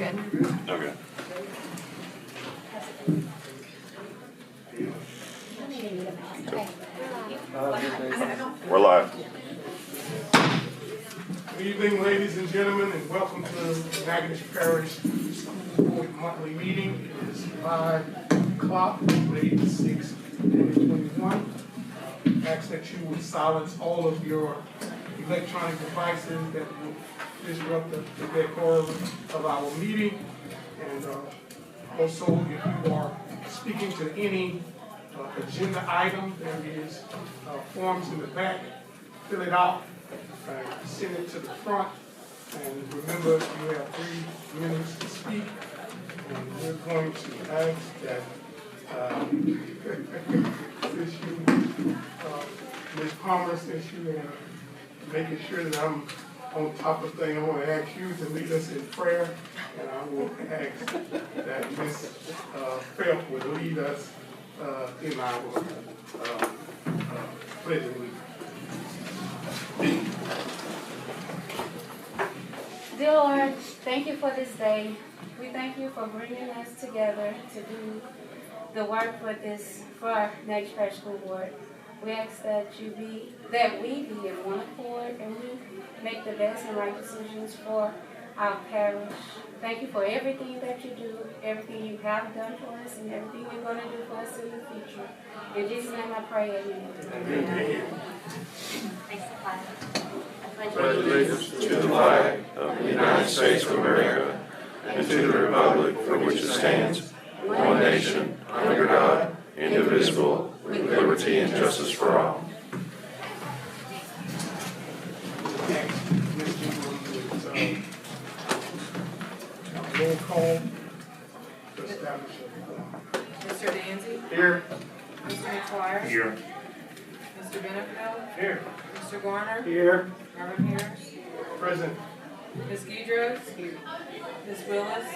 good. Okay. We're live. Good evening, ladies and gentlemen, and welcome to the Natchitoches Parish School Board monthly meeting. It is 5 o'clock, grade 6, 2021. Ask that you would silence all of your electronic devices that will disrupt the decorum of our meeting. And also, if you are speaking to any agenda item, there is forms in the back. Fill it out. Send it to the front, and remember you have 3 minutes to speak, and we're going to ask that since you, Ms. Palmer, since you are making sure that I'm on top of things, I want to ask you to lead us in prayer, and I will ask that Ms. Phelps would lead us in our pledge of allegiance. Dear Lord, thank you for this day. We thank you for bringing us together to do the work for our Natchitoches Parish School Board. We ask that we be in one accord and we make the best and right decisions for our parish. Thank you for everything that you do, everything you have done for us, and everything you're going to do for us in the future. In Jesus' name I pray, amen. Amen. Pledge allegiance to the flag of the United States of America and to the republic for which it stands, one nation, under God, indivisible, with liberty and justice for all. Roll call to establish a Mr. Danzy? Here. Mr. McGuire? Here. Mr. Benefield? Here. Mr. Garner? Here. Reverend Harris? Present. Ms. Guidros? Ms. Willis?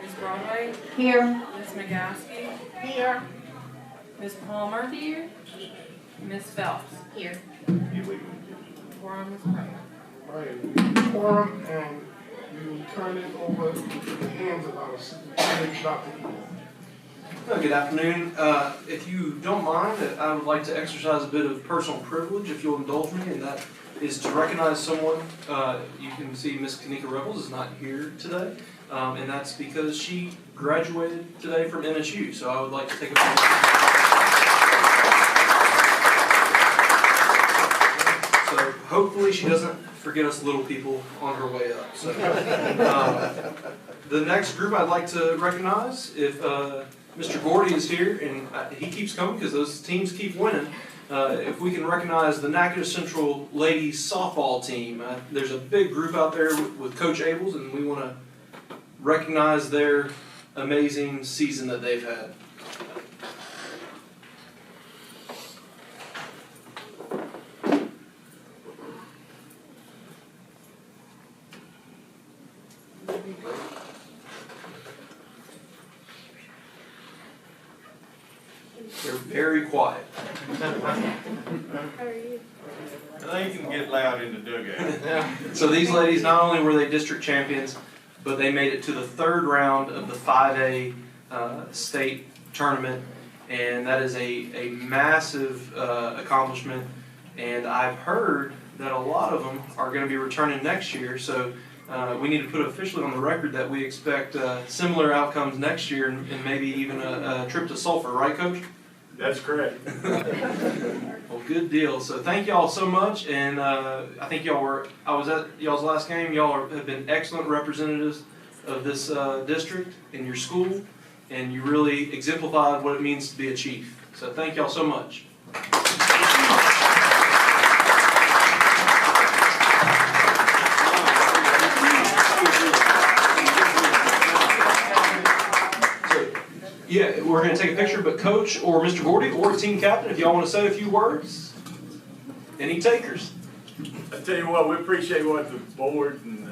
Ms. Broadway? Here. Ms. McGoskey? Here. Ms. Palmer? Here. Ms. Phelps? Here. Quorum is present. All right, quorum, and we will turn it over to the hands of our superintendent, Dr. Eden. Well, good afternoon. If you don't mind, I would like to exercise a bit of personal privilege, if you'll indulge me, and that is to recognize someone. You can see Miss Kanika Rebels is not here today, and that's because she graduated today from NSU. So I would like to take a moment. So hopefully she doesn't forget us little people on her way up. So the next group I'd like to recognize, if Mr. Gordy is here, and he keeps coming because those teams keep winning. If we can recognize the Natchitoches Central ladies softball team. There's a big group out there with Coach Abels, and we want to recognize their amazing season that they've had. They're very quiet. They can get loud in the dugout. So these ladies, not only were they district champions, but they made it to the 3rd round of the 5A state tournament, and that is a massive accomplishment. And I've heard that a lot of them are going to be returning next year, so we need to put officially on the record that we expect similar outcomes next year, and maybe even a trip to Sulphur, right, Coach? That's correct. Well, good deal. So thank y'all so much, and I think I was at y'all's last game. Y'all have been excellent representatives of this district in your school, and you really exemplified what it means to be a chief. So thank y'all so much. Yeah, we're going to take a picture, but Coach or Mr. Gordy or team captain, if y'all want to say a few words. Any takers? I tell you what, we appreciate what the board and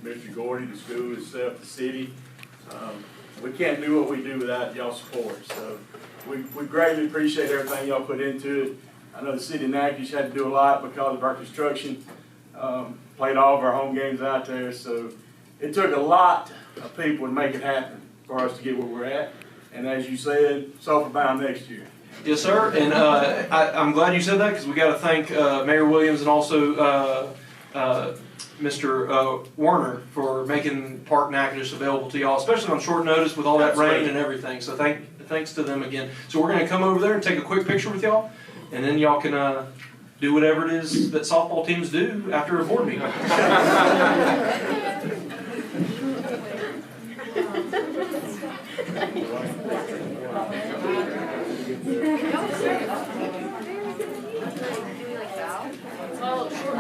Mr. Gordy, the school itself, the city. We can't do what we do without y'all's support. So we greatly appreciate everything y'all put into it. I know the city of Natchitoches had to do a lot because of our construction. Played all of our home games out there, so it took a lot of people to make it happen for us to get where we're at. And as you said, so bound next year. Yes, sir. And I'm glad you said that, because we got to thank Mayor Williams and also Mr. Warner for making Park Natchitoches available to y'all, especially on short notice with all that rain and everything. So thanks to them again. So we're going to come over there and take a quick picture with y'all, and then y'all can do whatever it is that softball teams do after a board meeting. You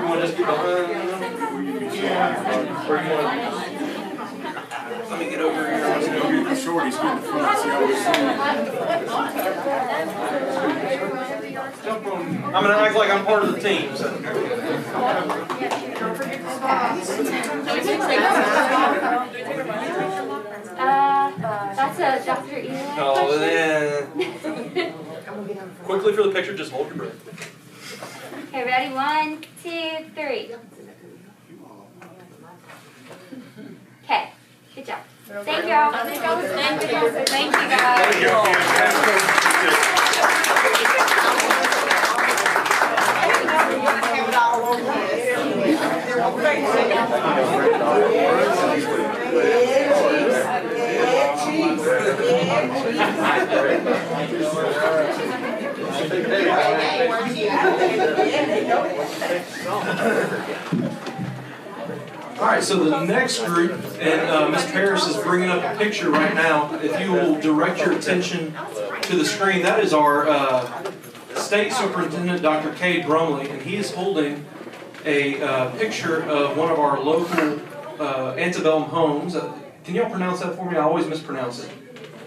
want to just get behind? Let me get over here. The shorties get the front, see how I'm going to act like I'm part of the team. So. That's a Dr. Ian. Oh, then. Quickly for the picture, just hold your breath. Okay, ready? 1, 2, 3. Okay, good job. Thank y'all. Thank you guys. All right, so the next group, and Ms. Parrish is bringing up a picture right now. If you will direct your attention to the screen, that is our State Superintendent, Dr. Cade Brumley, and he is holding a picture of one of our local antebellum homes. Can y'all pronounce that for me? I always mispronounce it.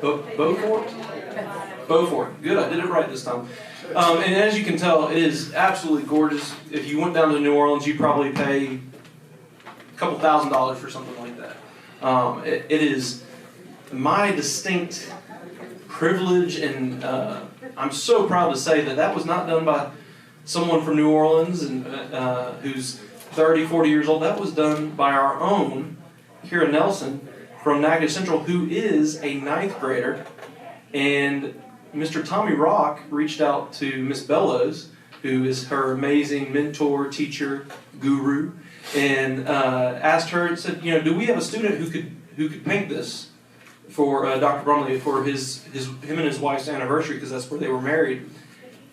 Beaufort? Beaufort. Good, I did it right this time. And as you can tell, it is absolutely gorgeous. If you went down to New Orleans, you'd probably pay a couple $1,000s for something like that. It is my distinct privilege, and I'm so proud to say that was not done by someone from New Orleans and who's 30, 40 years old. That was done by our own here in Nelson from Natchitoches Central, who is a 9th grader. And Mr. Tommy Rock reached out to Miss Bellows, who is her amazing mentor, teacher, guru, and asked her and said, do we have a student who could paint this for Dr. Brumley for him and his wife's anniversary, because that's where they were married.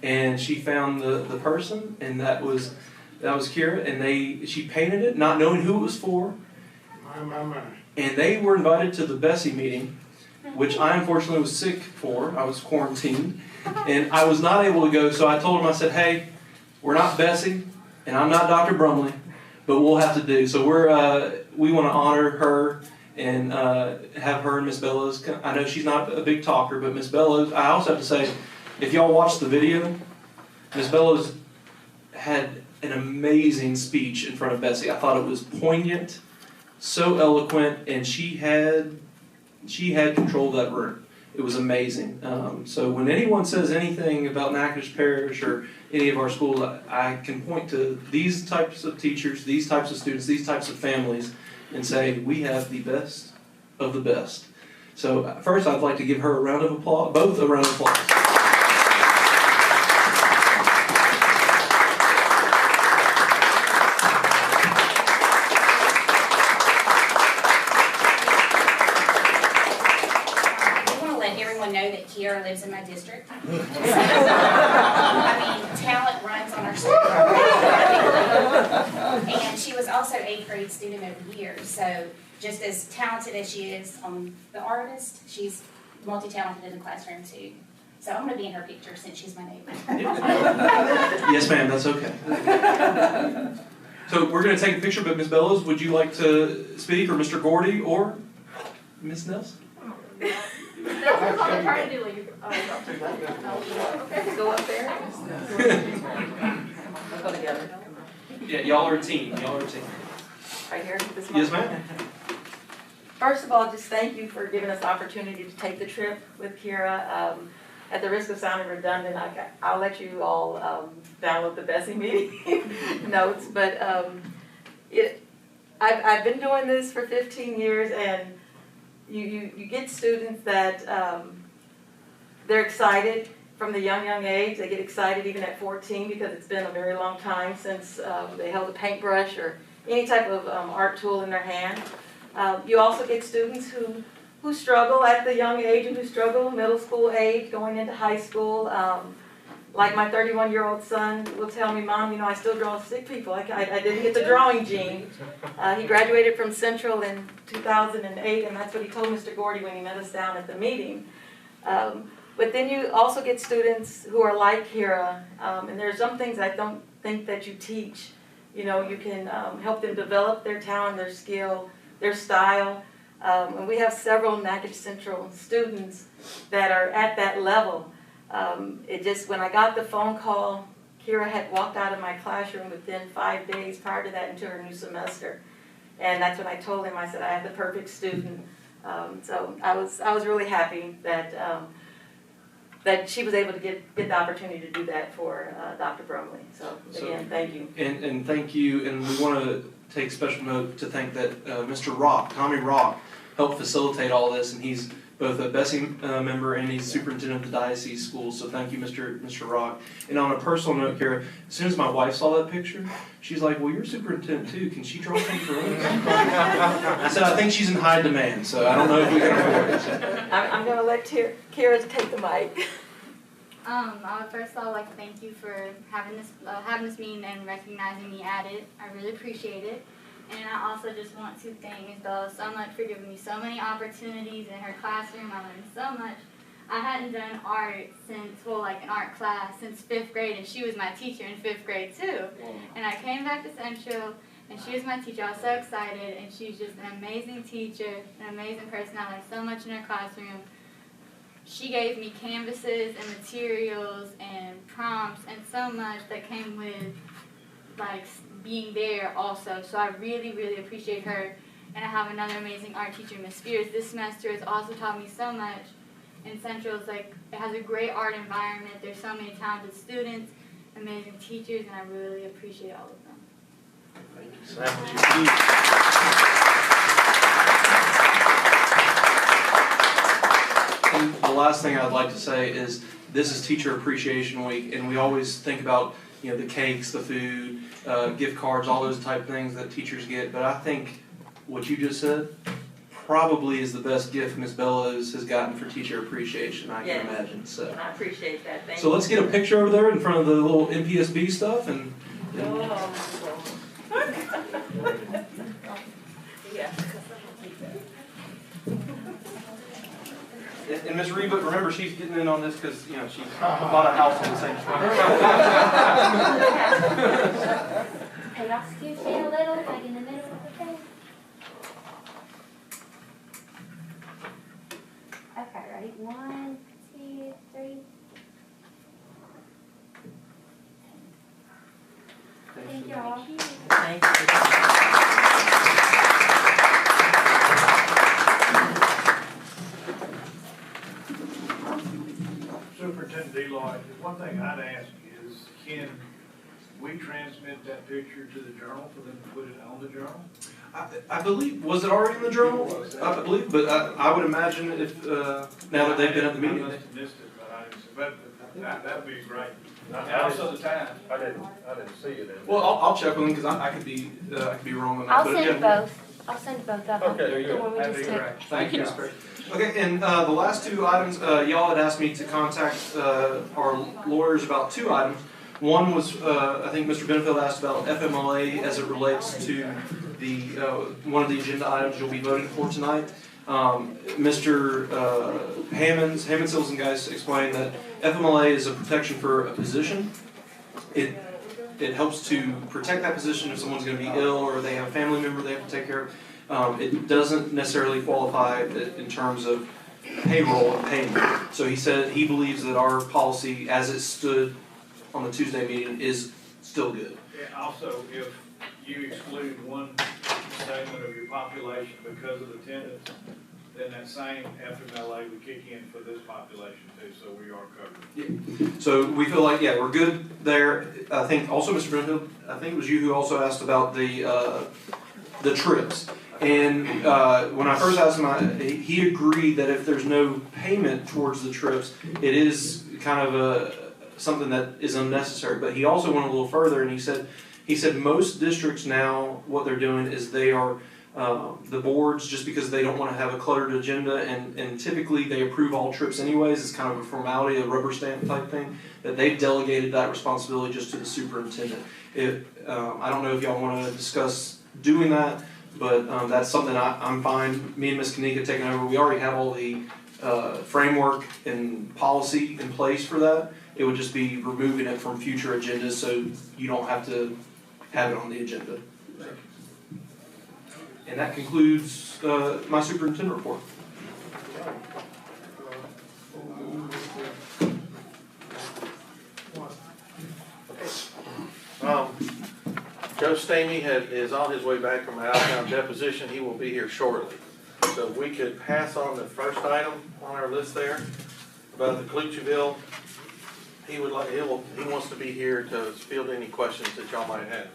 And she found the person, and that was Kira, and she painted it, not knowing who it was for. And they were invited to the Bessie meeting, which I unfortunately was sick for. I was quarantined, and I was not able to go. So I told them, I said, "Hey, we're not Bessie, and I'm not Dr. Brumley, but we'll have to do." So we want to honor her and have her and Miss Bellows. I know she's not a big talker, but Miss Bellows. I also have to say, if y'all watch the video, Miss Bellows had an amazing speech in front of Bessie. I thought it was poignant, so eloquent, and she had control of that room. It was amazing. So when anyone says anything about Natchitoches Parish or any of our schools, I can point to these types of teachers, these types of students, these types of families, and say we have the best of the best. So first, I'd like to give her a round of applause, both a round of applause. Kiara lives in my district. I mean, talent runs on our school. And she was also 8th grade student of the year. So just as talented as she is on the artist, she's multi-talented in the classroom too. So I'm going to be in her picture since she's my neighbor. Yes, ma'am, that's okay. So we're going to take a picture, but Ms. Bellows, would you like to speak, or Mr. Gordy, or Ms. Nelson? That's what I'm trying to do. Okay, go up there. Let's go together. Yeah, y'all are a team. Y'all are a team. Right here. This Yes, ma'am. First of all, just thank you for giving us the opportunity to take the trip with Kira. At the risk of sounding redundant, I'll let you all download the Bessie meeting notes. But I've been doing this for 15 years, and you get students that they're excited from the young age. They get excited even at 14 because it's been a very long time since they held a paintbrush or any type of art tool in their hand. You also get students who struggle at the young age and who struggle middle school age, going into high school. Like my 31-year-old son will tell me, Mom, I still draw sick people. I didn't get the drawing gene. He graduated from Central in 2008, and that's what he told Mr. Gordy when he met us down at the meeting. But then you also get students who are like Kira, and there's some things I don't think that you teach. You can help them develop their talent, their skill, their style. And we have several Natchitoches Central students that are at that level. When I got the phone call, Kira had walked out of my classroom within 5 days prior to that into her new semester. And that's when I told him, I said, I have the perfect student. So I was really happy that she was able to get the opportunity to do that for Dr. Brumley. So again, thank you. And thank you, and we want to take special note to thank that Mr. Rock, Tommy Rock, helped facilitate all this, and he's both a Bessie member and he's superintendent of the diocese schools. So thank you, Mr. Rock. And on a personal note, Kara, as soon as my wife saw that picture, she's like, "Well, you're superintendent too. Can she draw something for us?" I said, "I think she's in high demand, so I don't know if we can afford it." I'm going to let Kara take the mic. I would first of all like to thank you for having this meeting and recognizing me at it. I really appreciate it. And I also just want to thank Ms. Bella so much for giving me so many opportunities in her classroom. I learned so much. I hadn't done art an art class since 5th grade, and she was my teacher in 5th grade too. And I came back to Central, and she was my teacher. I was so excited, and she's just an amazing teacher, an amazing person. I learned so much in her classroom. She gave me canvases and materials and prompts and so much that came with being there also. So I really, really appreciate her. And I have another amazing art teacher, Ms. Spears. This semester has also taught me so much. And Central is it has a great art environment. There's so many talented students, amazing teachers, and I really appreciate all of them. Thank you. And the last thing I'd like to say is this is Teacher Appreciation Week, and we always think about the cakes, the food, gift cards, all those type of things that teachers get. But I think what you just said probably is the best gift Ms. Bellows has gotten for teacher appreciation, I can imagine. So I appreciate that. Thank you. Let's get a picture over there in front of the little NPSB stuff and. And Ms. Reba, remember she's getting in on this because she's bought a house on the same street. Hey, y'all excuse me a little, like in the middle of the thing. Okay, ready? 1, 2, 3. Thank you all. Thank you. Superintendent Deloy, one thing I'd ask is, can we transmit that picture to the journal for them to put it on the journal? I believe, was it already in the journal? I believe, but I would imagine if, now that they've been at the meeting. I must have missed it, but that'd be great. Also the time. I didn't see it. Well, I'll check with them because I could be wrong on that. I'll but send again, both. I'll send both of them. Okay, there you go. The one we just took. Thank you, Ms. Perry. Okay, and the last two items, y'all had asked me to contact our lawyers about two items. One was, I think Mr. Benefield asked about FMLA as it relates to the one of the agenda items you'll be voting for tonight. Mr. Hammond, Sills and guys explained that FMLA is a protection for a position. It helps to protect that position if someone's going to be ill or they have a family member they have to take care of. It doesn't necessarily qualify in terms of payroll and payment. So he said he believes that our policy, as it stood on the Tuesday meeting, is still good. Also, if you exclude one segment of your population because of attendance, then that same FMLA would kick in for this population too, so we are covered. Yeah. So we feel like, we're good there. I think also, Mr. Brentfield, I think it was you who also asked about the the trips. And when I first asked him, he agreed that if there's no payment towards the trips, it is kind of something that is unnecessary. But he also went a little further, and he said most districts now, what they're doing is they are, the boards, just because they don't want to have a cluttered agenda, and typically they approve all trips anyways, it's kind of a formality, a rubber stamp type thing, that they've delegated that responsibility just to the superintendent. I don't know if y'all want to discuss doing that, but that's something I'm fine, me and Ms. Kanika taking over. We already have all the framework and policy in place for that. It would just be removing it from future agendas so you don't have to have it on the agenda. And that concludes my superintendent report. Joe Stamey is on his way back from an out-of-town deposition. He will be here shortly. So if we could pass on the first item on our list there about the Calucci bill. He wants to be here to field any questions that y'all might have.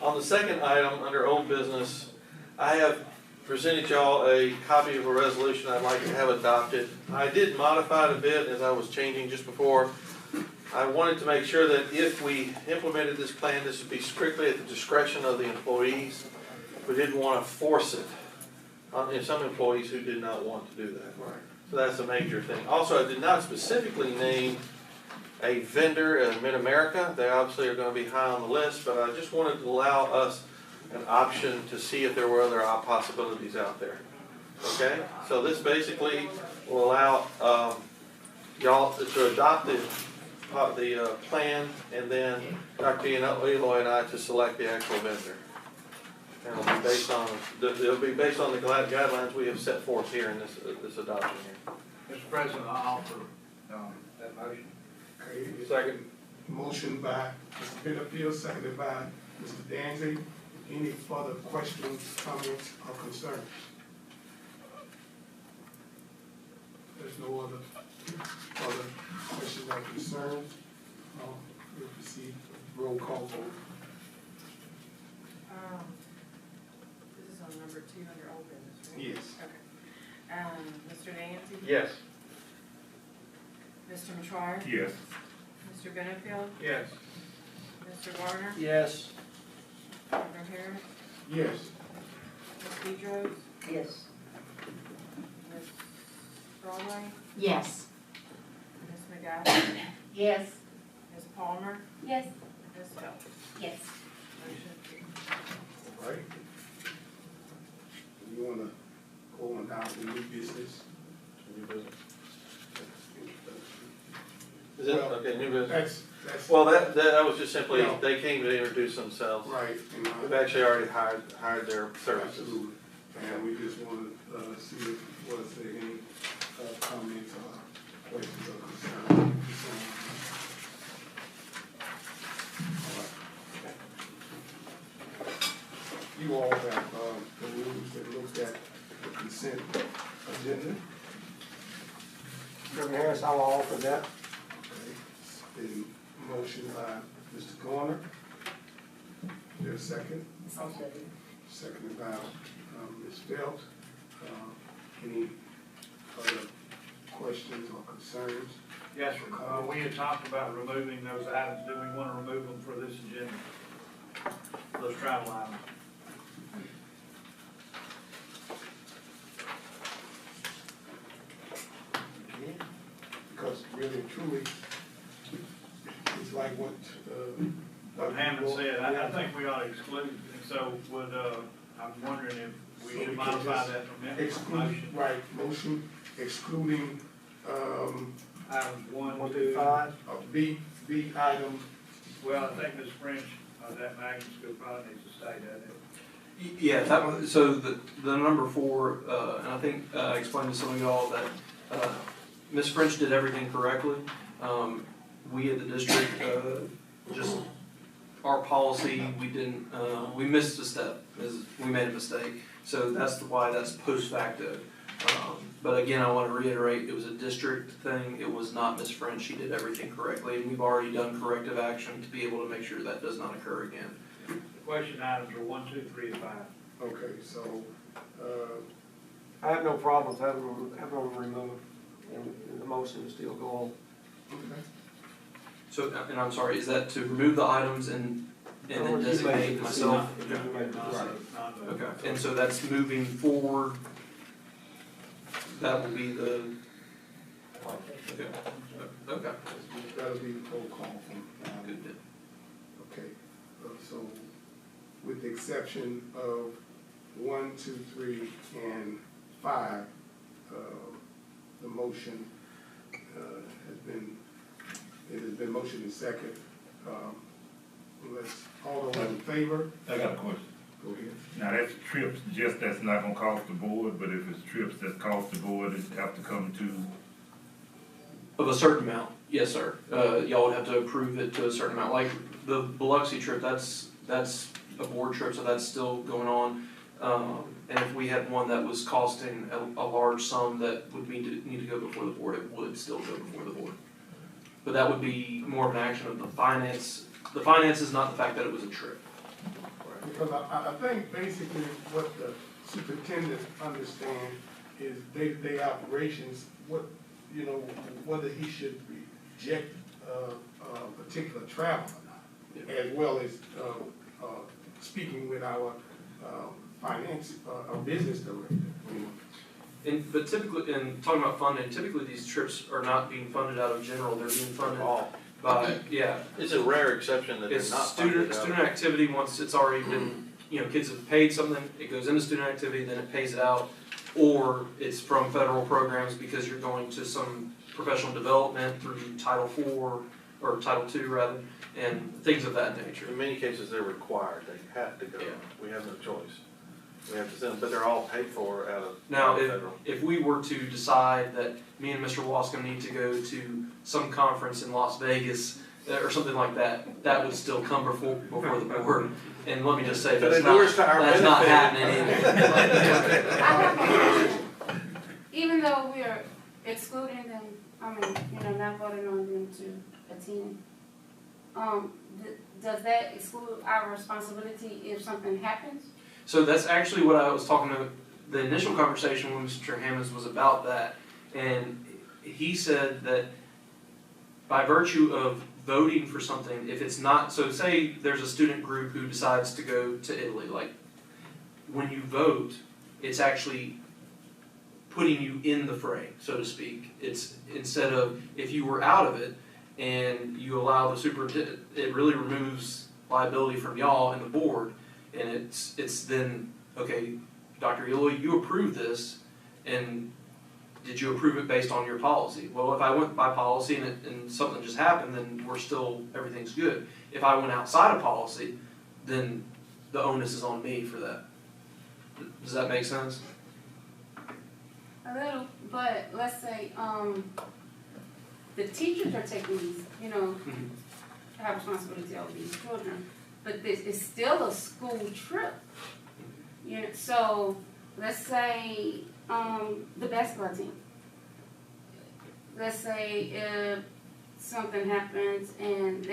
On the second item, under old business, I have presented y'all a copy of a resolution I'd like to have adopted. I did modify it a bit as I was changing just before. I wanted to make sure that if we implemented this plan, this would be strictly at the discretion of the employees. We didn't want to force it on some employees who did not want to do that. Right. So that's a major thing. Also, I did not specifically name a vendor in Mid-America. They obviously are going to be high on the list, but I just wanted to allow us an option to see if there were other possibilities out there. Okay? So this basically will allow y'all to adopt the plan, and then Dr. Eloy and I to select the actual vendor. And it'll be based on the guidelines we have set forth here in this adoption here. Mr. President, I offer that motion. Okay, Second. motion by Mr. Benfield, seconded by Mr. Danzig. Any further questions, comments, or concerns? There's no other questions or concerns. We'll proceed with roll call vote. This is on number 2 under old business, right? Yes. Okay. Mr. Dancy? Yes. Mr. Machar? Yes. Mr. Benefield? Yes. Mr. Garner? Yes. Mr. Harris? Yes. Ms. Pedros? Yes. Ms. Broadway? Yes. Ms. McGowan? Yes. Ms. Palmer? Yes. Ms. Phelps? Yes. Motion carries. All right. You want to go on down to new business? Is it? Well, Okay, new business. That's Well, that was just simply, No. they came to introduce themselves. right. We've actually already hired their services. Absolutely. And we just want to see if was there any comments or questions or concerns. You all have the rules that looked at the consent agenda. Reverend Harris, I will offer that. Okay. It's been motioned by Mr. Garner. Is there a second? Seconded by Ms. Phelps. Any other questions or concerns? Yes, sir. We had talked about removing those items. Do we want to remove them for this agenda? Those travel items? Because really and truly, it's like what, What Hammond said, I think we ought to exclude, and so would, I'm wondering if we So we should can modify just that from that exclude, motion. right, motion excluding, Items 1, 1 2, through 5. B item. well, I think Ms. French, that magnet school probably needs to stay, doesn't it? Yeah, that one, so the number 4, and I think I explained to some of y'all that Ms. French did everything correctly. We at the district, just our policy, we didn't, we missed a step, we made a mistake. So that's why that's post facto. But again, I want to reiterate, it was a district thing, it was not Ms. French, she did everything correctly, and we've already done corrective action to be able to make sure that does not occur again. The question items are 1, 2, 3, and 5. Okay, so, I have no problems having them removed, and the motion is still going. okay. So, and I'm sorry, is that to remove the items and then designate myself? Okay, and so that's moving forward, that will be the, okay, okay. That'll be the roll call from, Good bit. okay. So, with the exception of 1, 2, 3, and 5, the motion it has been motioned and second. Let's, all those in favor? I got a question. Go ahead. Now, that's trips, just that's not gonna cost the board, but if it's trips that cost the board, it have to come to. Of a certain amount, yes, sir. Y'all would have to approve it to a certain amount. Like the Biloxi trip, that's a board trip, so that's still going on. And if we had one that was costing a large sum that would need to go before the board, it would still go before the board. But that would be more of an action of the finance. The finance is not the fact that it was a trip. Because I think basically what the superintendent understands is day-to-day operations, what, you know, whether he should reject a particular travel or not, as well as speaking with our finance, our business director. But typically, in talking about funding, typically these trips are not being funded out of general, they're being funded by, yeah. It's a rare exception that they're It's not funded out. student activity, once it's already been, you know, kids have paid something, it goes into student activity, then it pays it out. Or it's from federal programs because you're going to some professional development through Title IV, or Title II rather, and things of that nature. In many cases, they're required, they have to go, Yeah. we have no choice. We have to send them, but they're all paid for out of Now, federal. if we were to decide that me and Mr. Wascom need to go to some conference in Las Vegas, or something like that, that would still come before the board. And let me just say, that's not happening either. I have a question. Even though we are excluding them, I mean, you know, not voting on them to attend, does that exclude our responsibility if something happens? So that's actually what I was talking to, the initial conversation with Mr. Hammonds was about that. And he said that by virtue of voting for something, if it's not, so say there's a student group who decides to go to Italy, like when you vote, it's actually putting you in the fray, so to speak. It's instead of, if you were out of it and you allow the superintendent, it really removes liability from y'all and the board. And it's then, okay, Dr. Eloy, you approved this, and did you approve it based on your policy? Well, if I went by policy and something just happened, then everything's good. If I went outside of policy, then the onus is on me for that. Does that make sense? A little, but let's say, the teachers are taking these, you know, have responsibility over these children. But this is still a school trip. You know, so let's say the basketball team. Let's say if something happens and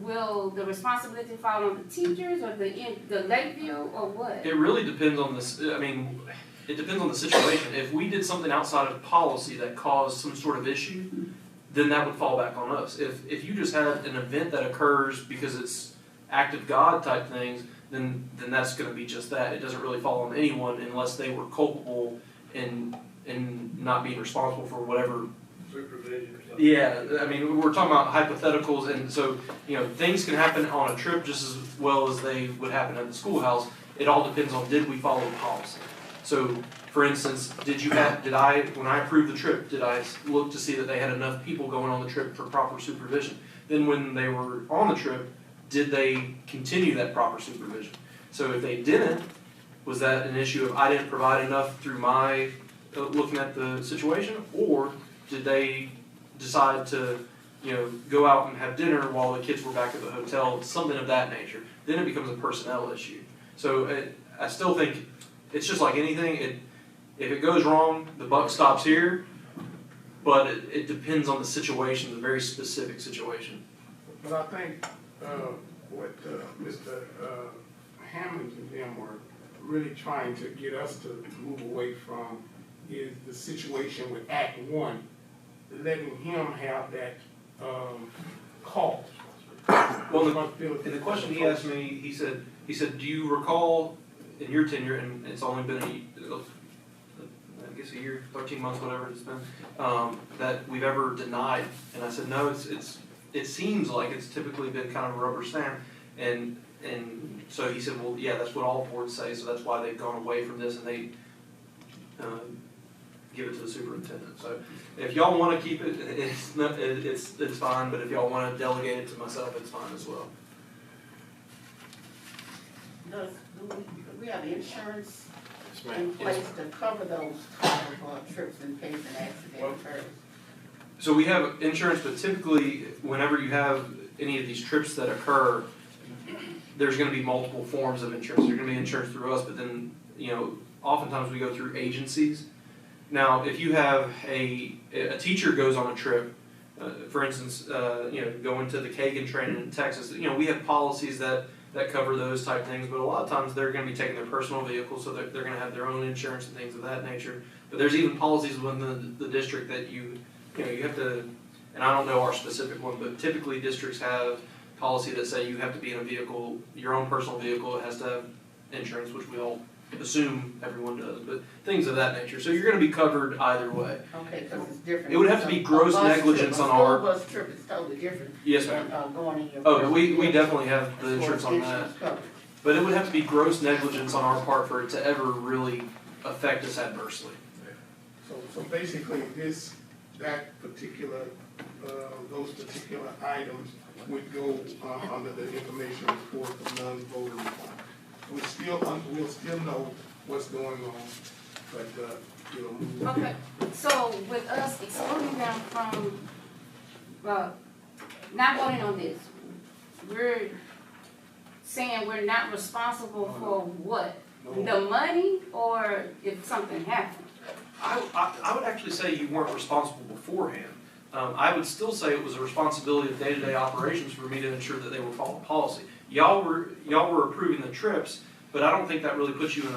will the responsibility fall on the teachers or the Lakeview or what? It really depends on this. I mean, it depends on the situation. If we did something outside of policy that caused some sort of issue, then that would fall back on us. If you just had an event that occurs because it's act of God type things, then that's going to be just that. It doesn't really fall on anyone unless they were culpable in not being responsible for whatever. Supervision or something. Yeah, I mean, we're talking about hypotheticals, and so, you know, things can happen on a trip just as well as they would happen at the schoolhouse. It all depends on, did we follow the policy? So, for instance, when I approved the trip, did I look to see that they had enough people going on the trip for proper supervision? Then when they were on the trip, did they continue that proper supervision? So if they didn't, was that an issue of I didn't provide enough through my looking at the situation, or did they decide to, you know, go out and have dinner while the kids were back at the hotel, something of that nature? Then it becomes a personnel issue. So I still think it's just like anything. If it goes wrong, the buck stops here, but it depends on the situation, the very specific situation. But I think what Mr. Hammonds and them were really trying to get us to move away from is the situation with Act One, letting him have that, call. Well, the question he asked me, he said, do you recall in your tenure, and it's only been I guess a year, 13 months, whatever it's been, that we've ever denied? And I said, no, it seems like it's typically been kind of a rubber stamp. And so he said, well, yeah, that's what all boards say, so that's why they've gone away from this, and they give it to the superintendent. So if y'all want to keep it, it's fine, but if y'all want to delegate it to myself, it's fine as well. Do we have insurance Yes, in ma'am. place to cover those type of trips in case an accident occurs? So we have insurance, but typically, whenever you have any of these trips that occur, there's gonna be multiple forms of insurance. There's gonna be insurance through us, but then, oftentimes we go through agencies. Now, if you have a teacher goes on a trip, for instance, going to the Kagan training in Texas, we have policies that cover those type things, but a lot of times they're gonna be taking their personal vehicle, so they're gonna have their own insurance and things of that nature. But there's even policies within the district that you have to, and I don't know our specific one, but typically districts have policy that say you have to be in a vehicle, your own personal vehicle, it has to have insurance, which we all assume everyone does, but things of that nature. So you're gonna be covered either way. Okay, because it's different. It would have to be gross negligence on our. A school bus trip is totally different. Yes, ma'am. Than, going in your. Oh, we definitely have the insurance on that. Insurance coverage. But it would have to be gross negligence on our part for it to ever really affect us adversely. So basically, that particular, those particular items would go, under the information report of non-voting requirements. We'll still know what's going on, but, Okay, so with us excluding them from, not voting on this, we're saying we're not responsible for what? The money, or if something happened? I would actually say you weren't responsible beforehand. I would still say it was a responsibility of day-to-day operations for me to ensure that they were following policy. Y'all were approving the trips, but I don't think that really puts you in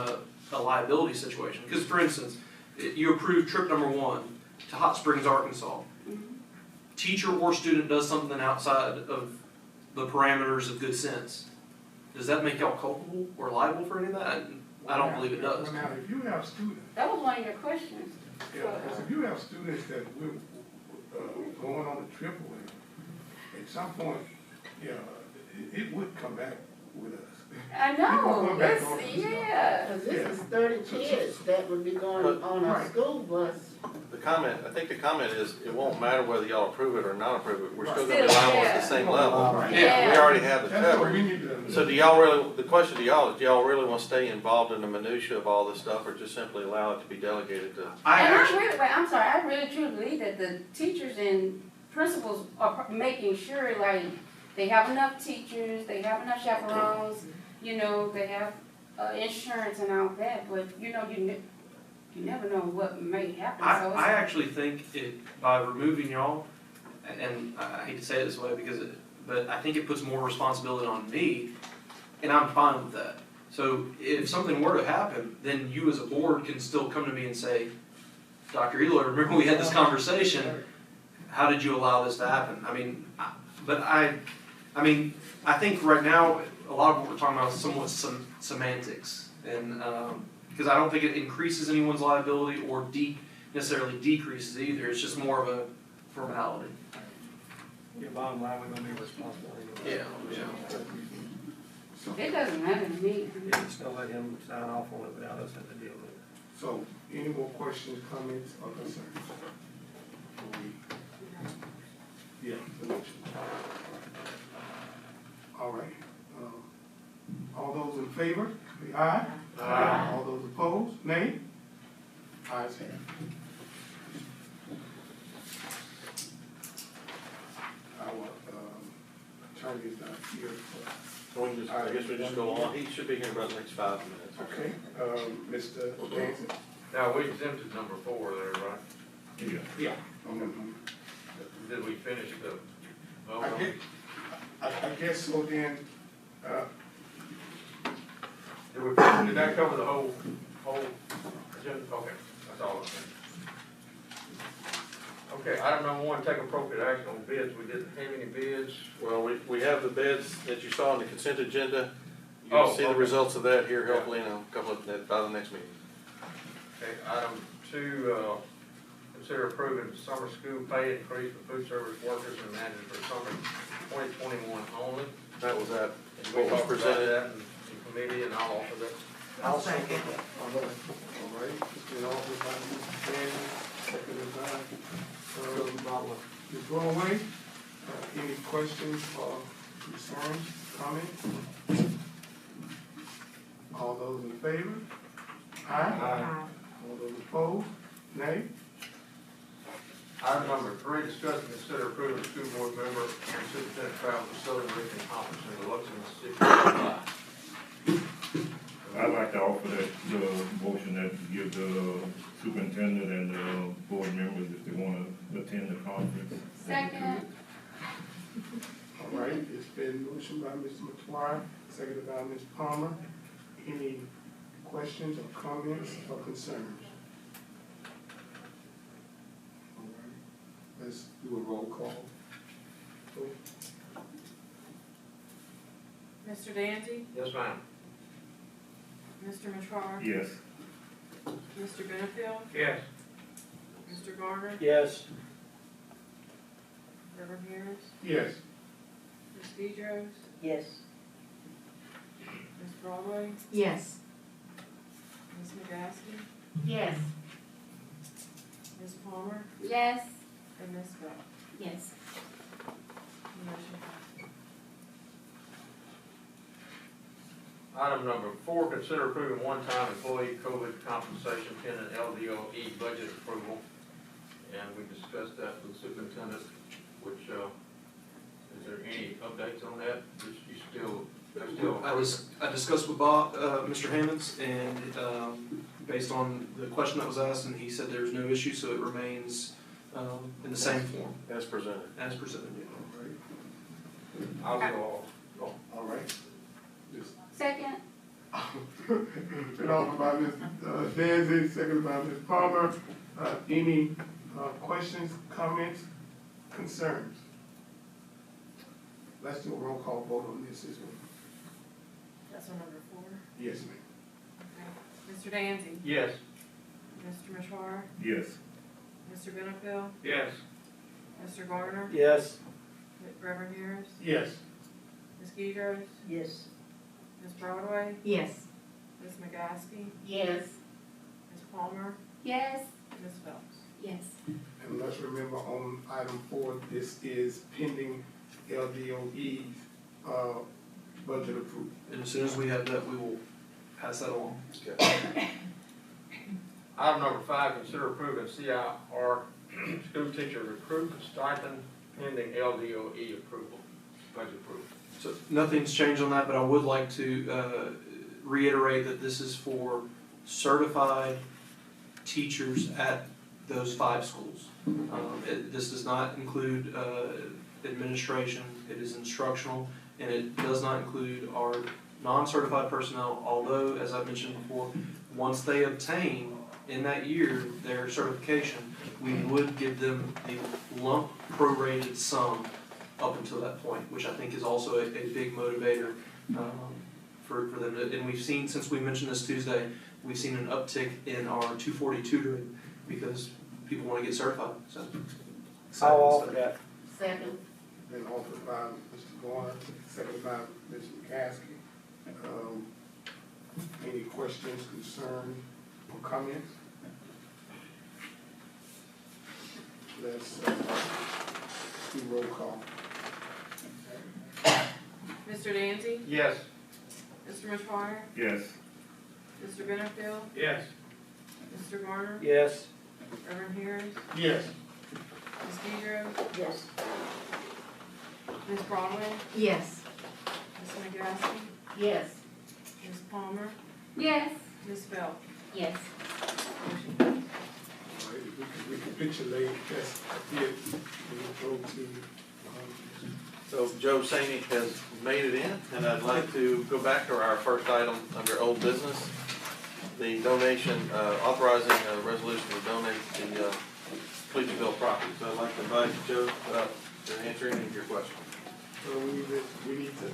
a liability situation. Because, for instance, you approved trip number 1 to Hot Springs, Arkansas. Teacher or student does something outside of the parameters of good sense. Does that make y'all culpable or liable for any of that? I don't believe it does. Now, if you have students. That was one of your questions. Yeah, because if you have students that we're going on a trip with, at some point, it would come back with us. I know, yeah. Because this is 30 kids that would be going on a school bus. I think the comment is, it won't matter whether y'all approve it or not approve it, we're still Still, gonna be liable yeah. at the same level. Yeah. We already have the That's what we coverage. need to understand. So the question to y'all is, do y'all really wanna stay involved in the minutia of all this stuff, or just simply allow it to be delegated to? I really truly believe that the teachers and principals are making sure, like, they have enough teachers, they have enough chaperones, they have insurance and all that, but you never know what may happen. I actually think by removing y'all, and I hate to say it this way but I think it puts more responsibility on me, and I'm fine with that. So if something were to happen, then you as a board can still come to me and say, Dr. Eloy, remember we had this conversation, how did you allow this to happen? I think right now, a lot of what we're talking about is somewhat semantics, and because I don't think it increases anyone's liability or necessarily decreases either. It's just more of a formality. Yeah, bottom line, we're gonna be responsible anyway. It doesn't matter to me. Yeah, just gonna let him sign off on it without us having to deal with it. So, any more questions, comments, or concerns? Yeah, the motion. All right. All those in favor, say aye. Aye. All those opposed, nay? Ayes have it. Our attorney is not here for. I guess we just go on, he should be here about the next 5 minutes. Okay, Mr. Danson? Now, we exempted number 4 there, right? Yeah. Did we finish the vote? I guess so then, Did that cover the whole agenda? Okay, that's all I'm saying. Okay, item number 1, take appropriate action on bids. We didn't have any bids. Well, we have the bids that you saw on the consent agenda. Oh, You'll see the okay. results of that here hopefully in a couple of, by the next meeting. Okay, item 2, consider approving summer school pay increase for food service workers and managers for summer 2021 only. That was that, And we what was talked about presented. that in committee, and I'll offer that. I'll second that. All right, it's been offered by Mr. Daniel, seconded by, Ms. Broadway. Any questions or concerns, comments? All those in favor? Aye. All those opposed? Nay? Item number 3, discuss and consider approving the school board member and superintendent travel to Southern Region Conference in Biloxi, Mississippi. I'd like to offer that, the motion that give the superintendent and the board members if they wanna attend the conference. Second. All right, it's been motioned by Mr. McGuire, seconded by Ms. Palmer. Any questions or comments or concerns? All right, let's do a roll call. Mr. Danzy? Yes, ma'am. Mr. Machar? Yes. Mr. Benefield? Yes. Mr. Garner? Yes. Reverend Harris? Yes. Ms. Deidros? Yes. Ms. Broadway? Yes. Ms. McGaskey? Yes. Ms. Palmer? Yes. And Ms. Bell? Yes. Motion passes. Item number 4, consider approving one-time employee COVID compensation pending LDOE budget approval. And we discussed that with the superintendent, which, is there any updates on that? You still, I discussed with Bob, Mr. Hammonds, and based on the question that was asked, and he said there's no issue, so it remains in the same form. As presented. As presented, yeah. All right. I'll go off. All right. Second. Been offered by Ms. Danzy, seconded by Ms. Palmer. Any questions, comments, concerns? Let's do a roll call vote on this as well. That's on number 4. Yes, ma'am. Okay. Mr. Danzy? Yes. Mr. Machar? Yes. Mr. Benefield? Yes. Mr. Garner? Yes. Reverend Harris? Yes. Ms. Deidros? Yes. Ms. Broadway? Yes. Ms. McGaskey? Yes. Ms. Palmer? Yes. Ms. Phelps? Yes. And let's remember on item 4, this is pending LDOE's budget approval. And as soon as we have that, we will pass that along. Item number 5, consider approving CIR school teacher recruitment stipend pending LDOE approval, budget approval. So nothing's changed on that, but I would like to reiterate that this is for certified teachers at those 5 schools. This does not include administration, it is instructional, and it does not include our non-certified personnel, although, as I mentioned before, once they obtain in that year their certification, we would give them the lump prorated sum up until that point, which I think is also a big motivator for them. And we've seen, since we mentioned this Tuesday, we've seen an uptick in our 240 tutoring because people want to get certified. So, I'll offer that. Second. Been offered by Mr. Garner, seconded by Ms. McCaskey. Any questions, concerns, or comments? Let's do roll call. Mr. Danzy? Yes. Mr. Machar? Yes. Mr. Benefield? Yes. Mr. Garner? Yes. Reverend Harris? Yes. Ms. Deidros? Yes. Ms. Broadway? Yes. Ms. McGaskey? Yes. Ms. Palmer? Yes. Ms. Phelps? Yes. Motion passes. All right, if we can recapitulate, that's it. We will go to So Joe Saney has made it in, and I'd like to go back to our first item under old business. The donation, authorizing a resolution to donate the Collegiateville property. So I'd like to invite Joe to answer any of your questions. So we need to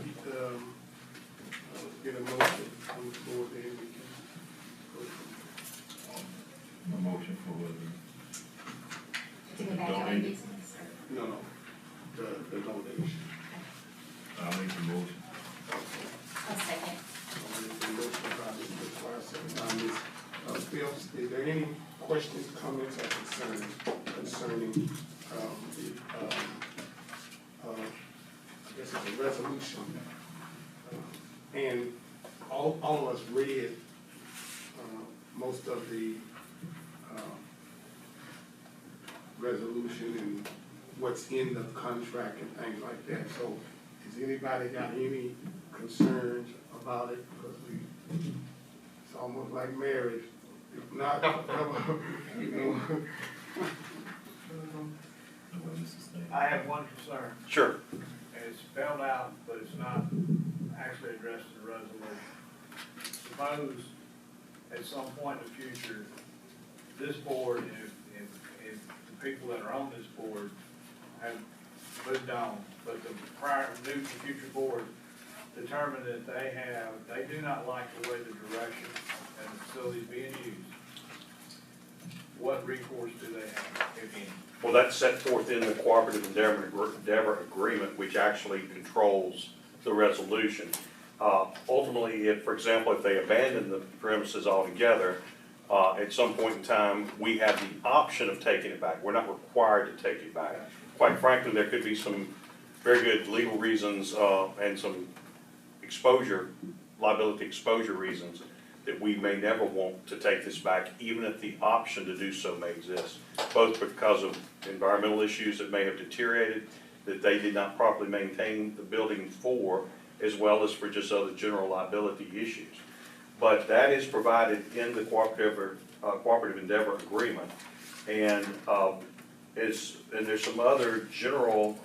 get a motion on the floor, then we can go from A motion for To go back on Donate. business. there. No, the donation. I'll make the motion. I'll second. The motion by Mr. Clark, second by Ms. Phelps. Is there any questions, comments, or concerns concerning I guess it's a resolution? And all of us read most of the resolution and what's in the contract and things like that. So has anybody got any concerns about it? Because it's almost like marriage. If not, you know. I have one concern, Sure. and it's spelled out, but it's not actually addressed in the resolution. Suppose at some point in the future, this board, if the people that are on this board have moved on, but the new future board determined that they do not like the way the direction and the facility is being used, what recourse do they have, if any? Well, that's set forth in the cooperative endeavor agreement, which actually controls the resolution. Ultimately, if, for example, if they abandon the premises altogether, at some point in time, we have the option of taking it back. We're not required to take it back. Quite frankly, there could be some very good legal reasons and some liability exposure reasons that we may never want to take this back, even if the option to do so may exist, both because of environmental issues that may have deteriorated, that they did not properly maintain the building for, as well as for just other general liability issues. But that is provided in the cooperative endeavor agreement, and there's some other general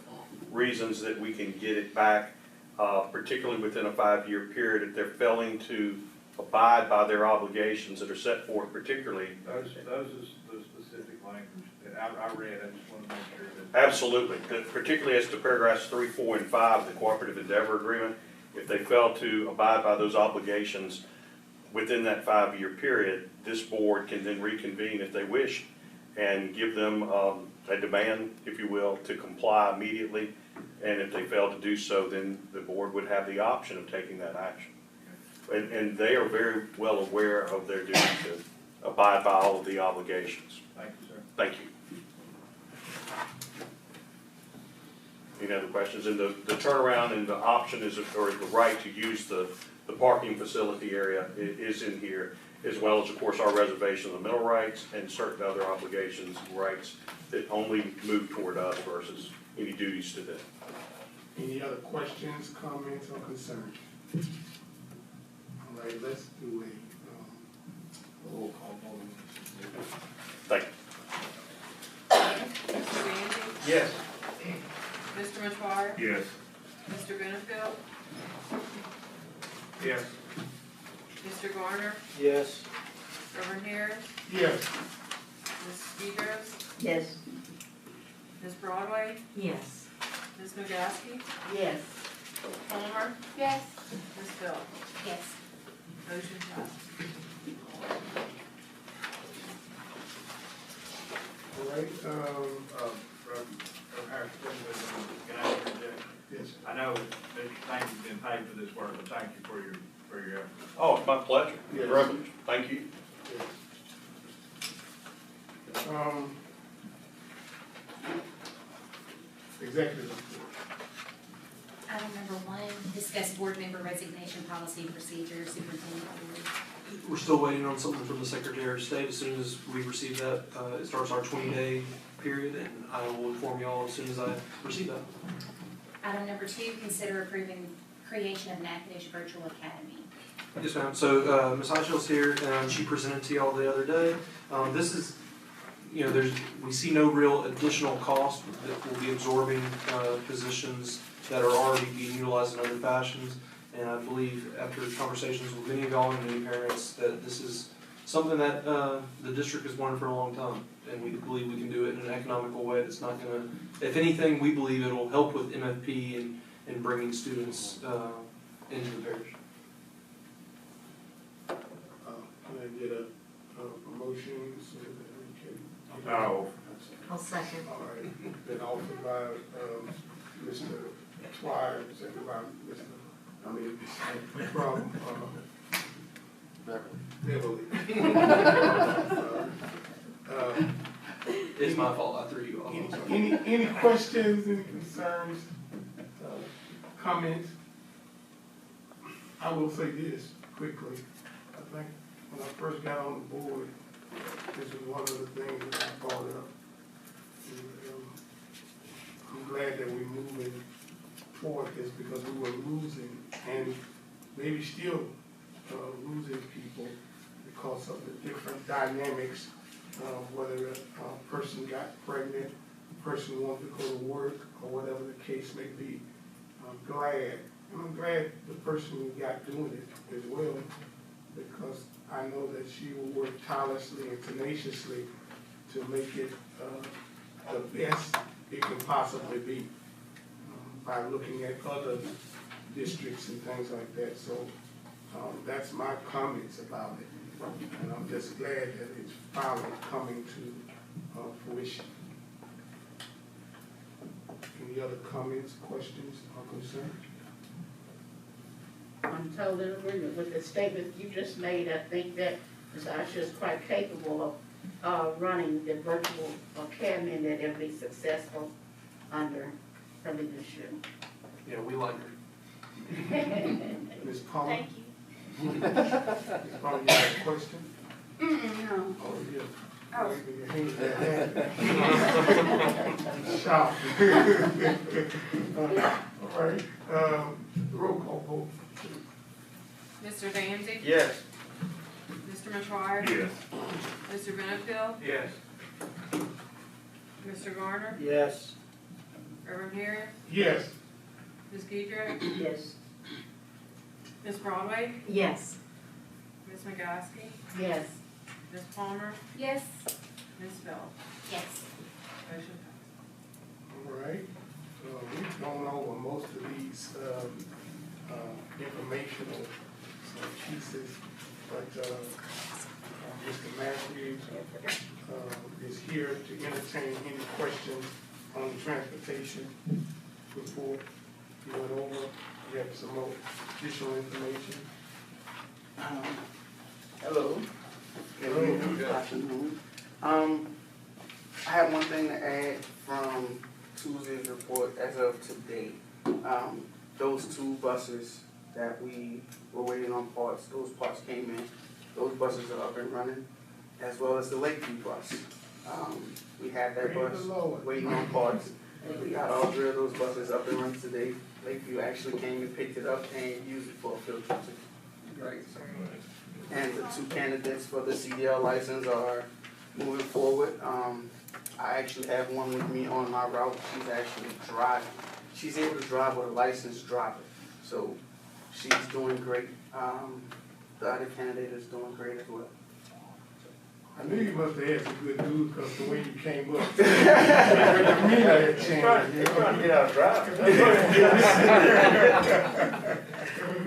reasons that we can get it back, particularly within a 5-year period if they're failing to abide by their obligations that are set forth, particularly. Those is the specific language that I read. I just want to make sure that. Absolutely, particularly as to paragraphs 3, 4, and 5 of the cooperative endeavor agreement. If they fail to abide by those obligations within that 5-year period, this board can then reconvene if they wish and give them a demand, if you will, to comply immediately. And if they fail to do so, then the board would have the option of taking that action. And they are very well aware of their duty to abide by all of the obligations. Thank you, sir. Thank you. Any other questions? And the turnaround and the option is, or the right to use the parking facility area is in here, as well as, of course, our reservation of the mineral rights and certain other obligations and rights that only move toward us versus any duties to them. Any other questions, comments, or concerns? All right, let's do a roll call vote. Thank you. Mr. Gandy? Yes. Mr. Machar? Yes. Mr. Benefield? Yes. Mr. Garner? Yes. Reverend Harris? Yes. Ms. Deidre? Yes. Ms. Broadway? Yes. Ms. Nagaski? Yes. Palmer? Yes. Ms. Phillips? Yes. Motion passed. All right, Can I interject? yes. I know Mr. Thank you've been paid for this work, but thank you for your effort. Oh, it's my pleasure. Yes. Privilege. Thank you. Executive report. Item number 1, discuss board member resignation policy and procedure, superintendent board. We're still waiting on something from the Secretary of State. As soon as we receive that, it starts our 20-day period, and I will inform y'all as soon as I receive that. Item number 2, consider approving creation of an academic virtual academy. Yes, ma'am. So Ms. Hochschild's here, and she presented to y'all the other day. This is we see no real additional cost that will be absorbing, positions that are already being utilized in other fashions. And I believe after conversations with many of y'all and many parents, that this is something that, the district has wanted for a long time. And we believe we can do it in an economical way that's not gonna, if anything, we believe it'll help with MFP and bringing students, into the parish. Can I get a motion so that we can? I'll I'll second. All right, been offered by, Mr. Twyre, second by from, Beverly. It's my fault, I threw you off. Any questions, any concerns, comments? I will say this quickly. I think when I first got on the board, this was one of the things that I brought up. I'm glad that we're moving forward this because we were losing and maybe still losing people because of the different dynamics of whether a person got pregnant, a person wanted to go to work, or whatever the case may be. I'm glad the person who got doing it as well, because I know that she will work tirelessly and tenaciously to make it the best it can possibly be by looking at other districts and things like that. So that's my comments about it. And I'm just glad that it's finally coming to fruition. Any other comments, questions, or concerns? I'm totally in agreement with the statement you just made. I think that Ms. Asha is quite capable of running the virtual academy and that it'll be successful under her leadership. Yeah, we like her. Ms. Palmer? Thank you. Ms. Palmer, you have a question? No. Oh, yeah. Oh. Waving your hand there. Shout. All right, roll call vote. Mr. Danzig? Yes. Mr. Metoyer? Yes. Mr. Benefield? Yes. Mr. Garner? Yes. Reverend Harris? Yes. Ms. Giedrick? Yes. Ms. Broadway? Yes. Ms. McGoski? Yes. Ms. Palmer? Yes. Ms. Phillips? Yes. Motion passed. All right, we've gone over most of these informational pieces, but Mr. Matthews is here to entertain any questions on the transportation report. You went over, you have some more additional information. Hello. Good afternoon. I have one thing to add from Tuesday's report as of today. Those two buses that we were waiting on parts, those parts came in. Those buses are up and running, as well as the Lakeview bus. We had that bus waiting on parts. We got all three of those buses up and running today. Lakeview actually came and picked it up and used it for a field trip. Right. And the two candidates for the CDL license are moving forward. I actually have one with me on my route. She's actually driving. She's able to drive with a licensed driver. So she's doing great. The other candidate is doing great as well. I knew you must have had some good news because the way you came up. You're trying to get out driving.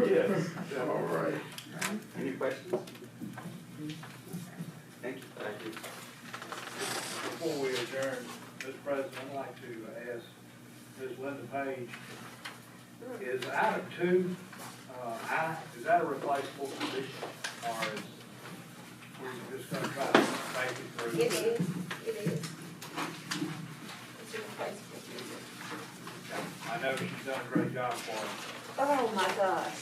Yes. All right. Any questions? Thank you. Thank you. Before we adjourn, Mr. President, I'd like to ask Ms. Linda Page, is item 2, is that a replaceable position, or is we're just gonna try to make it through? It is. It's a replacement. I know she's done a great job for us. Oh my gosh,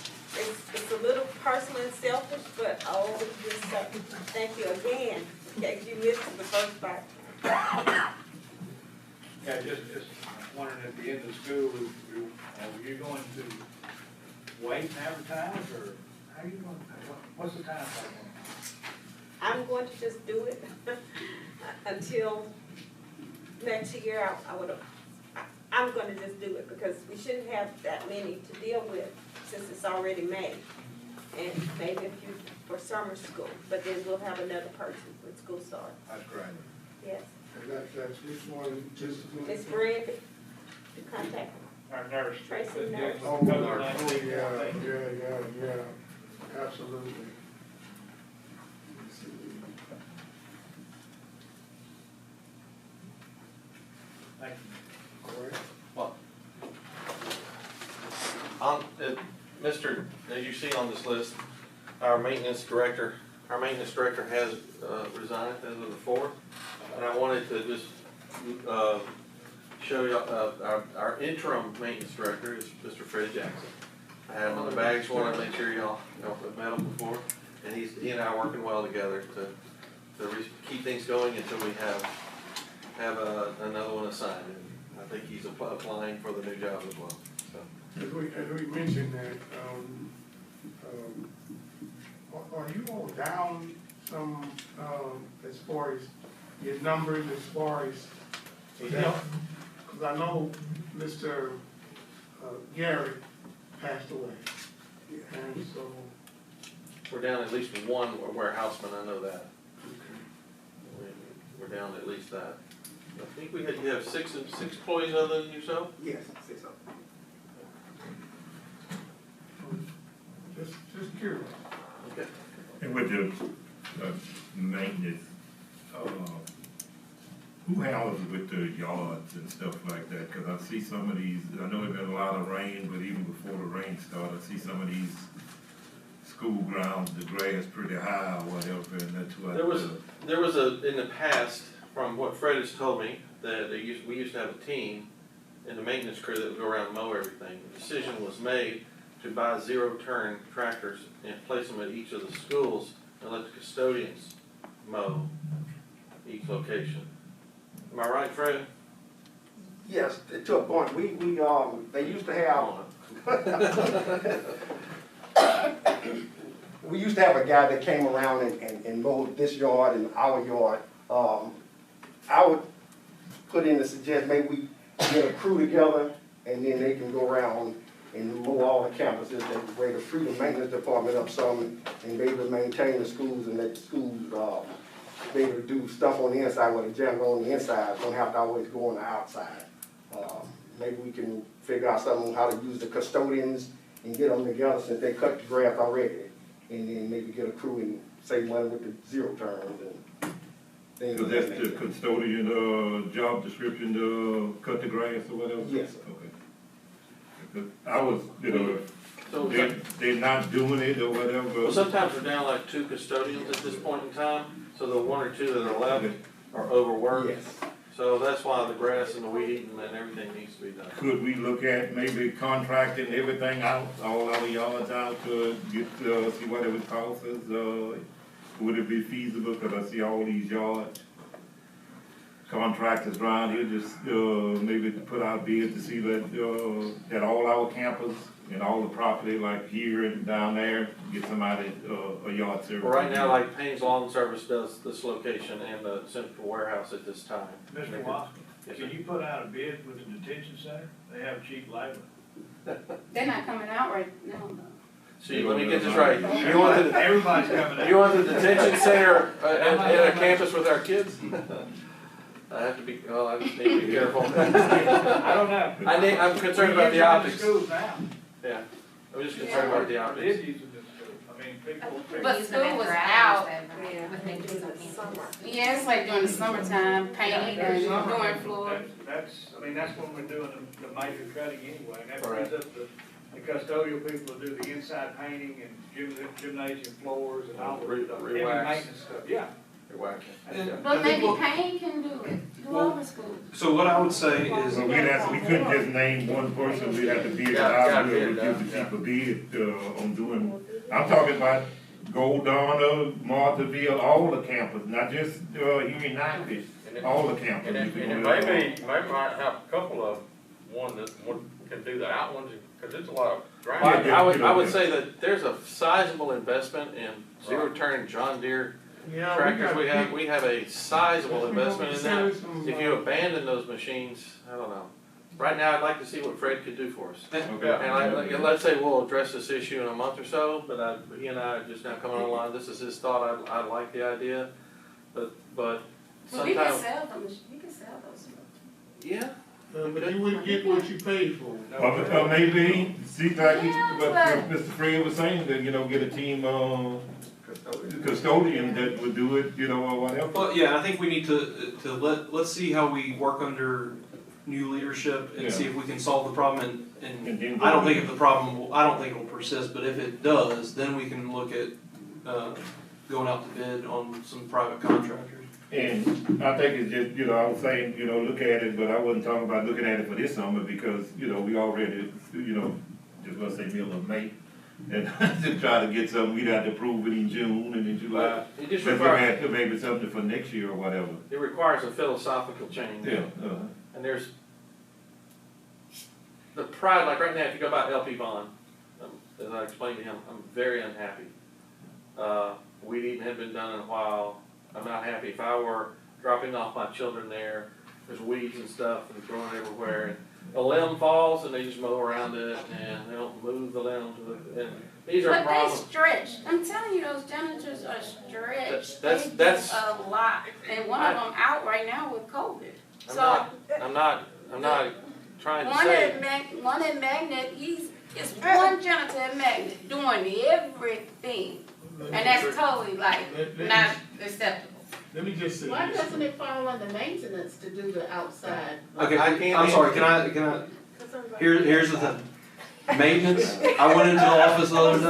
it's a little personal and selfish, but oh, just thank you again. In case you missed the first part. Yeah, just wondering at the end of school, are you going to wait and advertise, or how are you going to, what's the time frame? I'm I'm going to just do it until next year. I'm gonna just do it because we shouldn't have that many to deal with since it's already May. And maybe a few for summer school, but then we'll have another person when school starts. That's great. Yes. And that's which one, just. Miss Brandy, the contact, Our nurse. Tracy nurse. Oh, yeah, absolutely. Thank you. All right. As you see on this list, our maintenance director has resigned as of the 4th. And I wanted to just show you, our interim maintenance director is Mr. Fred Jackson. I had him on the bags, wanted to make sure y'all have met him before. And he and I are working well together to keep things going until we have another one assigned. And I think he's applying for the new job as well. So. As we mentioned that, are you all down some, as far as your numbers, as far as health? Because I know Mr. Gary passed away, and so. We're down at least one warehouseman, I know that. We're down at least that. I think you have six employees other than yourself? Yes, 6 of them. Just curious. Okay. And with the maintenance, who handles with the yards and stuff like that? Because I see some of these, I know there's been a lot of rain, but even before the rain started, I see some of these school grounds, the grass pretty high or whatever, and that's what. There was in the past, from what Fred has told me, that we used to have a team in the maintenance crew that would go around and mow everything. The decision was made to buy zero-turn tractors and place them at each of the schools and let the custodians mow each location. Am I right, Fred? Yes, to a point. They used to have. We used to have a guy that came around and mowed this yard and our yard. I would put in the suggestion, maybe we get a crew together and then they can go around and mow all the campuses. That way to free the maintenance department up some and be able to maintain the schools and let the schools be able to do stuff on the inside where the janitor on the inside don't have to always go on the outside. Maybe we can figure out something on how to use the custodians and get them together since they cut the grass already. And then maybe get a crew and save money with the zero turns and things. So that's the custodian job description to cut the grass or whatever? Yes, sir. Okay. Because I was, So they're not doing it or whatever. well, sometimes we're down like 2 custodians at this point in time, so the 1 or 2 that are left are overworked. Yes. So that's why the grass and the weed eating and everything needs to be done. Could we look at maybe contracting everything out, all our yards out to get, see what it would cost us? Would it be feasible? Because I see all these yards. Contractors around here just maybe put out bids to see that all our campus and all the property like here and down there, get somebody a yard service. Well, right now, like Payne's Lawn Service does this location and the central warehouse at this time. Mr. Watson, Yes, can you put out a bid with the detention center? They have cheap labor. They're not coming out right now, though. See, let me get this right. You want the, Everybody's coming out. you want the detention center at a campus with our kids? I have to be, well, I just need to be careful. I don't know. I'm concerned about the optics. Schools now. Yeah, I'm just concerned about the I optics. did use them in school. I mean, people. But school was out. Yeah, it's like during the summertime, painting and doing floors. That's when we're doing the major cutting anyway. And that Correct. brings up the custodial people to do the inside painting and gymnasium floors and all the heavy maintenance stuff. Yeah. But maybe Payne can do it, do all the schools. So what I would say is, We couldn't just name one person, we'd have to bid it out, we'd give the people bid on doing. I'm talking about Goldona, Marthaville, all the campus, not just here in Natchitoches, all the campus. And it might have a couple of, one can do the out ones, because it's a lot of ground. I would say that there's a sizable investment in zero-turn John Deere Yeah, tractors we have a sizable investment in that. Some, If you abandon those machines, I don't know. Right now, I'd like to see what Fred could do for us. And let's say we'll address this issue in a month or so, but he and I are just now coming online, this is his thought, I like the idea, but Well, we can sometimes. sell them, we can sell those. Yeah. but you wouldn't get what you paid for. Or maybe, see, like Yeah, what but- Mr. Fred was saying, that, get a team, custodian that would do it, or whatever. Well, yeah, I think we need to let's see how we work under new leadership and see if we can solve the problem. And then I don't think if the problem, I don't think it will persist, but if it does, then we can look at going out to bid on some private contractors. And I think it's just, I was saying, look at it, but I wasn't talking about looking at it for this summer because, we already, just gonna say middle of May. And to try to get something, we'd have to approve it in June and in July. It just Let's requires, look at maybe something for next year or whatever. it requires a philosophical change. Yeah. And there's the pride, like right now, if you go by LP Bond, as I explained to him, I'm very unhappy. Weed eating hadn't been done in a while. I'm not happy. If I were dropping off my children there, there's weeds and stuff and throwing everywhere. And a limb falls and they just mow around it and they don't move the limb and these are But problems. they stretch. I'm telling you, those janitors are stretched. That's They do a lot, and one of them out right now with COVID. I'm not trying to One say. at Magnet, it's one janitor at Magnet doing everything, and that's totally like not acceptable. Let me just say Why this. doesn't it fall under maintenance to do the outside? Okay, I'm sorry, can I, here's the thing. Maintenance, I went into the office the other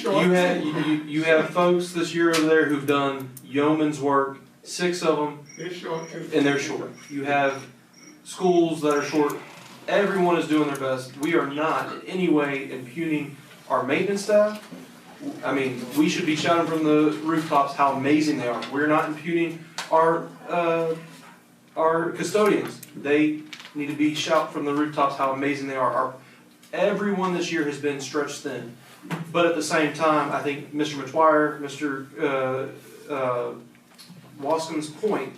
day. You have folks this year over there who've done yeoman's work, 6 of them, They're short too. and they're short. You have schools that are short. Everyone is doing their best. We are not in any way impugning our maintenance staff. I mean, we should be shouting from the rooftops how amazing they are. We're not impugning our custodians. They need to be shout from the rooftops how amazing they are. Everyone this year has been stretched thin. But at the same time, I think Mr. McGuire, Mr. Wascom's point,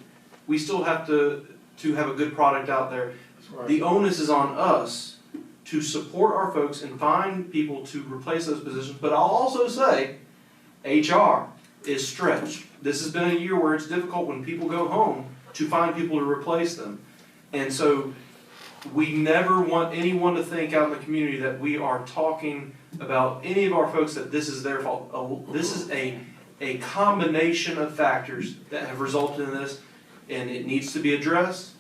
we still have to have a good product out there. Right. The onus is on us to support our folks and find people to replace those positions. But I'll also say, HR is stretched. This has been a year where it's difficult when people go home to find people to replace them. And so we never want anyone to think out in the community that we are talking about any of our folks that this is their fault. This is a combination of factors that have resulted in this, and it needs to be addressed.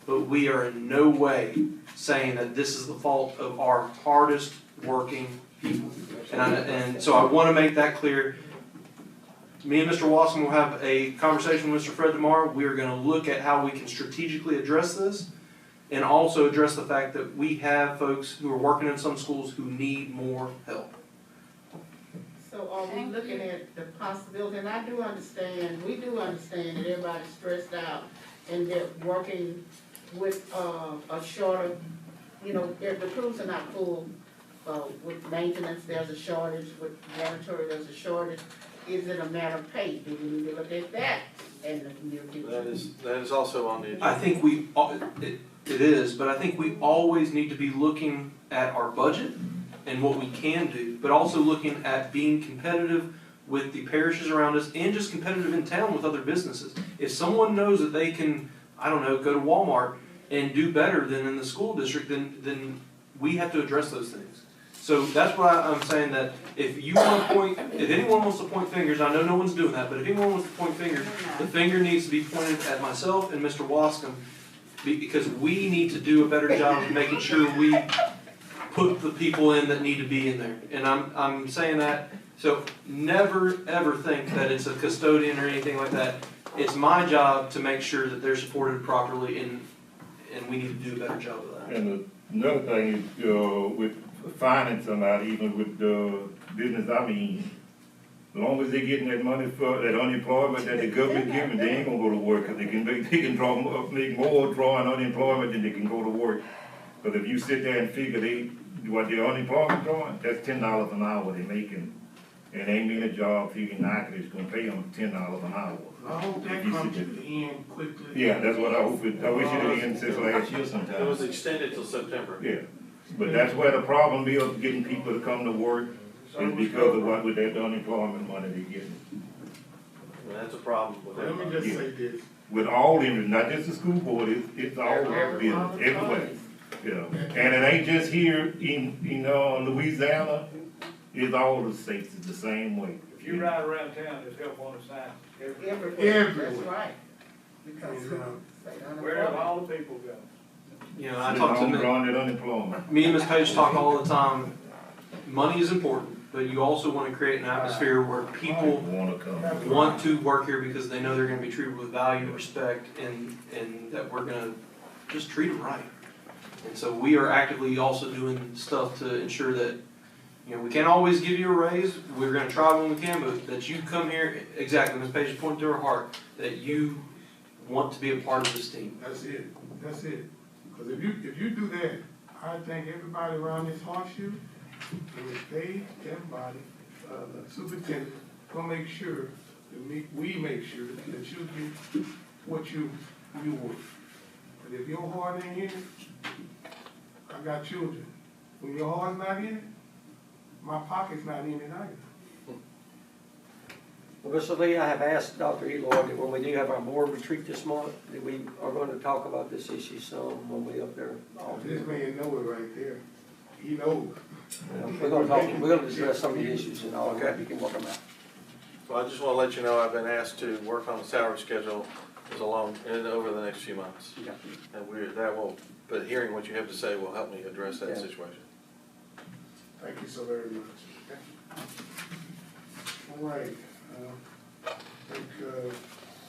But we are in no way saying that this is the fault of our hardest working people. And so I want to make that clear. Me and Mr. Wasson will have a conversation with Mr. Fred tomorrow. We are going to look at how we can strategically address this and also address the fact that we have folks who are working in some schools who need more help. So are we looking at the possibility, and I do understand, we do understand that everybody's stressed out and they're working with a shorter, if the crews are not full, with maintenance, there's a shortage, with janitorial, there's a shortage. Is it a matter of pay? Do we need to look at that in the near future? That is also on the agenda. I think it is, but I think we always need to be looking at our budget and what we can do, but also looking at being competitive with the parishes around us and just competitive in town with other businesses. If someone knows that they can, go to Walmart and do better than in the school district, then we have to address those things. So that's why I'm saying that if anyone wants to point fingers, I know no one's doing that, but if anyone wants to point fingers, the finger needs to be pointed at myself and Mr. Wascom, because we need to do a better job of making sure we put the people in that need to be in there. And I'm saying that, so never ever think that it's a custodian or anything like that. It's my job to make sure that they're supported properly, and we need to do a better job of that. And another thing is, with finding somebody, even with the business, as long as they're getting that money for that unemployment that the government giving, they ain't gonna go to work, because they can make more drawing unemployment than they can go to work. Because if you sit there and figure what their unemployment drawing, that's $10 an hour they're making And ain't many jobs here in Natchitoches gonna pay them $10 an hour. I hope that comes to the end quickly. Yeah, that's what I hope I wish it had ended since last year sometime. It was extended till September. Yeah, but that's where the problem is, getting people to come to work, is because of what with that unemployment money they're getting. And that's a problem with Let me everybody. just say this. With all industries, not just the school board, it's all business, everywhere. You know, and it ain't just here in, Louisiana, it's all the states, it's the same way. If you ride around town, there's help on the sign. Everywhere, that's right. Because, Where do all the people go? You know, I talk to unemployment. me and Ms. Page talk all the time. Money is important, but you also want to create an atmosphere where people want to work here because they know they're going to be treated with value, respect, and that we're going to just treat them right. And so we are actively also doing stuff to ensure that, you know, we can't always give you a raise. We're going to try when we can, but that you come here, exactly, Ms. Page pointed to her heart, that you want to be a part of this team. That's it. That's it. Because if you do that, I think everybody around this horseshoe, the state, everybody, the superintendent, gonna make sure that we make sure that you get what you want. But if your heart ain't in it, I got children. When your heart's not in it, my pocket's not in it either. Well, Mr. Lee, I have asked Dr. Eloy that when we do have our board retreat this month, that we are going to talk about this issue some when we up there. This man know it right there. He knows. We're going to discuss some of the issues and all that. We can work them out. So I just want to let you know I've been asked to work on the salary schedule over the next few months. Yeah. And but hearing what you have to say will help me address that situation. Thank you so very much. All right.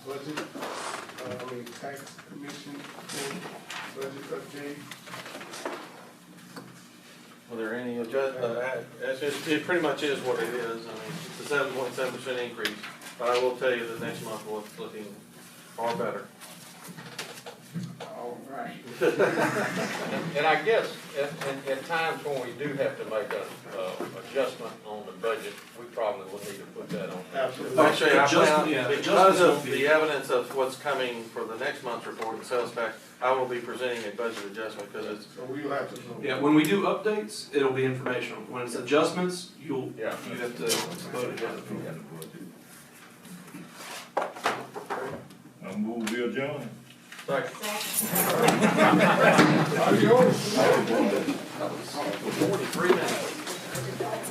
Budget, tax commission, budget update. Are there any it pretty much is what it is. I mean, it's a 7.7% increase, but I will tell you that next month will look looking far better. All right. And I guess at times when we do have to make a adjustment on the budget, we probably will need to put that on. Absolutely. Actually, I plan, because of the evidence of what's coming for the next month's report and sales tax, I will be presenting a budget adjustment because it's. So we'll have to vote. Yeah, when we do updates, it'll be informational. When it's adjustments, you have to vote again. I move Bill Jones. Second. 43 minutes.